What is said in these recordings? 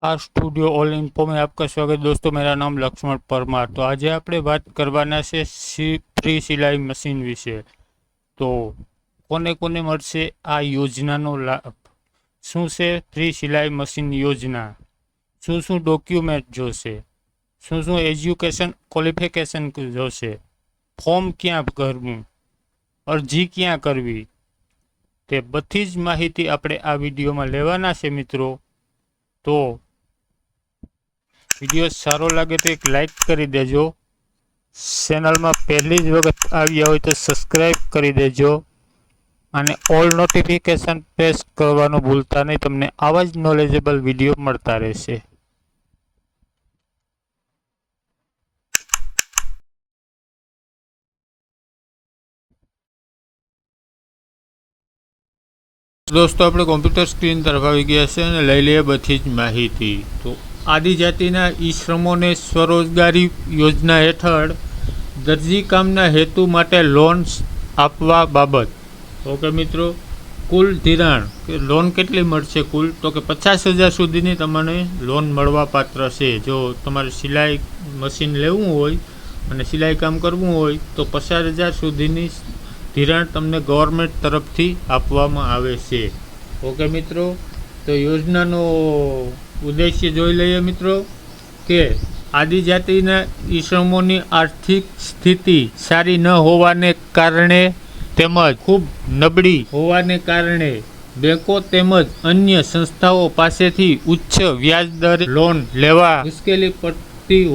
Studio all info में आपका स्वागत दोस्तों। मेरा नाम लक्ष्मण परमार। तो आज આપણે વાત કરવાના છે ફ્રી સિલાઈ મશીન વિશે। તો કોને કોને મળશે આ યોજનાનો લાભ, શું છે ફ્રી સિલાઈ મશીન યોજના, શું શું ડોક્યુમેન્ટ જોશે, શું શું એજ્યુકેશન ક્વોલિફિકેશન જોશે, ફોર્મ ક્યાં ભરવું, અરજી ક્યાં કરવી, તે બધી જ માહિતી આપણે આ વિડીયોમાં લેવાના છે મિત્રો। તો વિડીયો સારો લાગે તો એક લાઈક કરી દેજો, ચેનલમાં પહેલી જ વખત આવ્યા હોય તો સબસ્ક્રાઈબ કરી દેજો અને ઓલ નોટિફિકેશન પ્રેસ કરવાનું ભૂલતા નહીં। તમને આવા જ નોલેજેબલ વિડીયો મળતા રહેશે। दोस्तों આપણે કોમ્પ્યુટર સ્ક્રીન તરફ આવી ગયા છે અને લઈ લઈએ બધી જ માહિતી। તો આદિજાતિના ઈ શ્રમોને સ્વરોજગારી યોજના હેઠળ દરજી કામના હેતુ માટે લોન આપવા બાબત। ઓકે મિત્રો, કુલ ધિરાણ કે લોન કેટલી મળશે કુલ, તો કે 50,000 સુધીની તમને લોન મળવા પાત્ર છે। જો તમારે સિલાઈ મશીન લેવું હોય અને સિલાઈ કામ કરવું હોય તો 50,000 સુધીની ધિરાણ તમને ગવર્મેન્ટ તરફથી આપવામાં આવે છે। ઓકે મિત્રો, તો યોજનાનો ઉદ્દેશ્ય જોઈ લઈએ મિત્રો કે આદિજાતિના ઈસમોની આર્થિક સ્થિતિ સારી ન હોવાને કારણે તેમજ ખૂબ નબળી હોવાને કારણે બેંકો તેમજ અન્ય સંસ્થાઓ પાસેથી ઉચ્ચ વ્યાજદર લોન લેવા મુશ્કેલી પડતી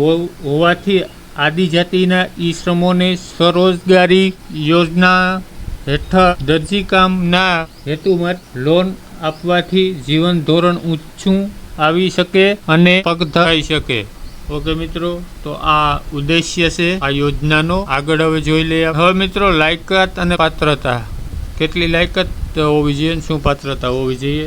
હોવાથી આદિજાતિના ઈસમોને સ્વરોજગારી યોજના હેઠળ દરજીકામના હેતુમાં લોન આપવાથી જીવન ધોરણ ઊંચું આવી શકે અને પગથાઈ શકે। ઓકે મિત્રો, તો આ ઉદ્દેશ્ય છે આ યોજનાનો। આગળ હવે જોઈ લઈએ। હવે મિત્રો, લાયકાત અને પાત્રતા, કેટલી લાયકાત હોવી જોઈએ, શું પાત્રતા હોવી જોઈએ,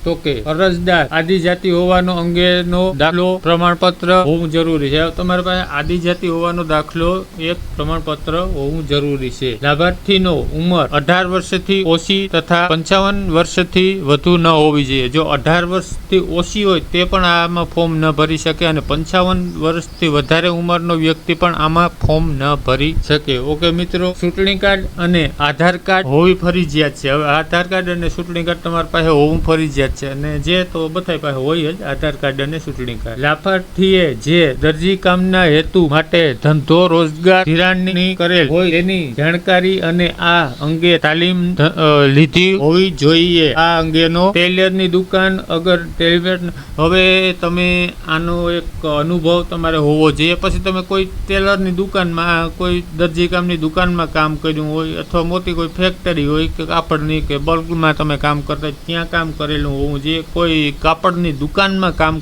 તો કે અરજદાર આદિજાતિ હોવાનો અંગેનો દાખલો પ્રમાણપત્ર હોવું જરૂરી છે। તમારી પાસે આદિજાતિ હોવાનો દાખલો એક પ્રમાણપત્ર હોવું જરૂરી છે। લાભાર્થીનો ઉંમર 18 વર્ષથી ઓછી તથા 55 વર્ષથી વધુ ન હોવી જોઈએ। જો 18 વર્ષથી ઓછી હોય તે પણ આમાં ફોર્મ ન ભરી શકે અને 55 વર્ષથી વધારે ઉંમરનો વ્યક્તિ પણ આમાં ફોર્મ ન ભરી શકે। ઓકે મિત્રો, ચૂંટણી કાર્ડ અને આધાર કાર્ડ હોવી ફરજિયાત છે। હવે આધાર કાર્ડ અને ચૂંટણી કાર્ડ તમારી પાસે હોવું ફરજિયાત છે અને જે તો બધા પાસે હોય જ આધાર કાર્ડ અને ચૂંટણી કાર્ડ। લાભાર્થીએ જે દરજી કામના હેતુ માટે ધંધો રોજગાર ધિરાણની કરેલ હોય તેની જાણકારી અને આ અંગે તાલીમ લીધી હોવી જોઈએ। આ અંગેનો ટેલરની દુકાન અગર ટેલર, હવે તમે આનો એક અનુભવ તમારે હોવો જોઈએ। પછી તમે કોઈ ટેલરની દુકાનમાં, કોઈ દરજી કામની દુકાનમાં કામ કર્યું હોય અથવા મોટી કોઈ ફેક્ટરી હોય કે કાપડની કે બલ્કમાં તમે કામ કરતા ત્યાં કામ કરેલું હોવું જોઈએ। કોઈ કાપડની દુકાનમાં કામ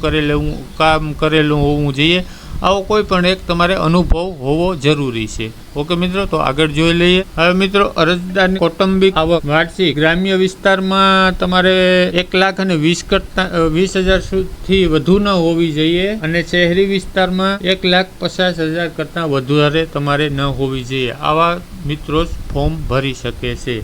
કરેલું હોવું જોઈએ। આવો કોઈ પણ એક તમારે અનુભવ હોવો જરૂરી છે। ઓકે મિત્રો, તો આગળ જોઈ લઈએ। હવે મિત્રો, અરજદારની કૌટુંબિક આવક વાર્ષિક ગ્રામ્ય વિસ્તારમાં તમારે 1,20,000 થી વધુ ન હોવી જોઈએ અને શહેરી વિસ્તારમાં 1,50,000 કરતાં વધારે તમારે ન હોવી જોઈએ। આવા મિત્રો ફોર્મ ભરી શકે છે।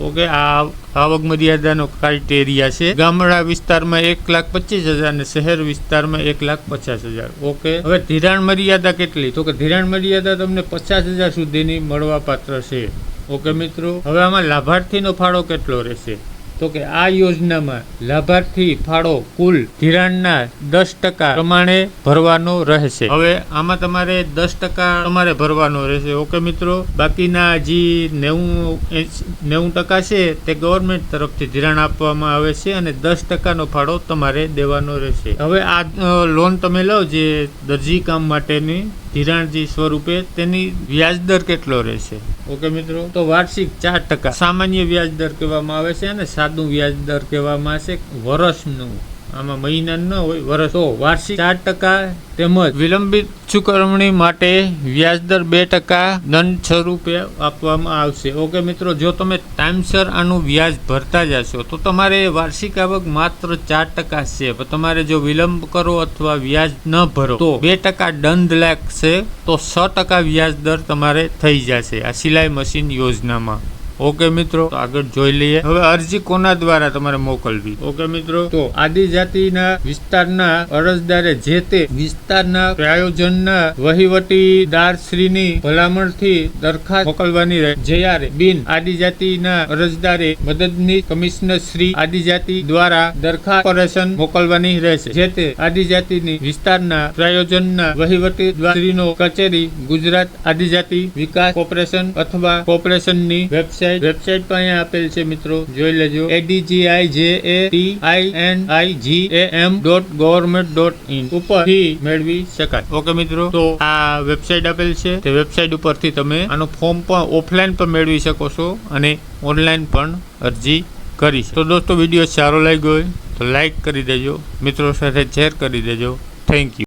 ઓકે, આ આવક મર્યાદાનો ક્રાઇટેરિયા છે। ગામડા વિસ્તારમાં 1,25,000 અને શહેર વિસ્તારમાં 1,50,000। ઓકે, હવે ધિરાણ મર્યાદા કેટલી, તો કે ધિરાણ મર્યાદા તમને 50,000 સુધીની મળવા પાત્ર છે। ઓકે મિત્રો, હવે આમાં લાભાર્થીનો ફાળો કેટલો રહેશે, તો કે આ યોજનામાં લાભાર્થી ફાળો કુલ ધિરાણના 10% પ્રમાણે ભરવાનો રહેશે। હવે આમાં તમારે 10% તમારે ભરવાનો રહેશે। ઓકે મિત્રો, બાકીના જે 90% છે તે ગવર્મેન્ટ તરફથી ધિરાણ આપવામાં આવે છે અને 10%નો ફાળો તમારે દેવાનો રહેશે। હવે આ લોન તમે લો જે દરજી કામ માટેની ધિરાણ જે સ્વરૂપે, તેની વ્યાજદર કેટલો રહેશે, ઓકે મિત્રો, તો વાર્ષિક 4% સામાન્ય વ્યાજદર કહેવામાં આવે છે અને સાદું વ્યાજદર કહેવામાં આવે છે વર્ષનું। આમાં મહિના ન હોય, વર્ષ। તો વાર્ષિક 4% તેમજ વિલંબિત ચુકવણી માટે વ્યાજદર 2% દંડ સ્વરૂપે આપવામાં આવશે। ઓકે મિત્રો, જો તમે ટાઈમસર આનું વ્યાજ ભરતા જશો તો તમારે વાર્ષિક આવક માત્ર 4% છે, પણ તમારે જો વિલંબ કરો અથવા વ્યાજ ન ભરો તો 2% દંડ લાગશે, તો 6% વ્યાજ દર તમારે થઈ જશે આ સિલાઈ મશીન યોજનામાં। ઓકે મિત્રો, તો આગળ જોઈ લઈએ. હવે અરજી કોના દ્વારા તમારે મોકલવી? ઓકે મિત્રો, તો આદિજાતિના વિસ્તારના અરજદારે જે તે વિસ્તારના પ્રાયોજનના વહીવટીદારશ્રીની ભલામણથી દરખાસ્ત મોકલવાની રહે. જ્યારે બિન આદિજાતિના અરજદારે મદદનીશ કમિશનર શ્રી આદિજાતિ દ્વારા દરખાસ્ત કોર્પોરેશન મોકલવાની રહેશે. જે તે આદિજાતિની વિસ્તારના પ્રાયોજનના વહીવટીદારશ્રીનો કચેરી ગુજરાત આદિજાતિ વિકાસ કોર્પોરેશન અથવા કોર્પોરેશનની વેબસાઇટ તો અહીંયા આપેલ છે મિત્રો, જોઈ લેજો. adgijatinigam.government.in ઉપરથી મેળવી શકાય. ઓકે મિત્રો, તો આ વેબસાઇટ આપેલ છે, તે વેબસાઇટ ઉપરથી તમે આનો ફોર્મ પણ ઓફલાઈન પણ મેળવી શકો છો અને ઓનલાઈન પણ અરજી કરી. તો દોસ્તો, વિડીયો સારો લાગ્યો હોય તો લાઈક કરી દેજો, મિત્રો સાથે શેર કરી દેજો. Thank you.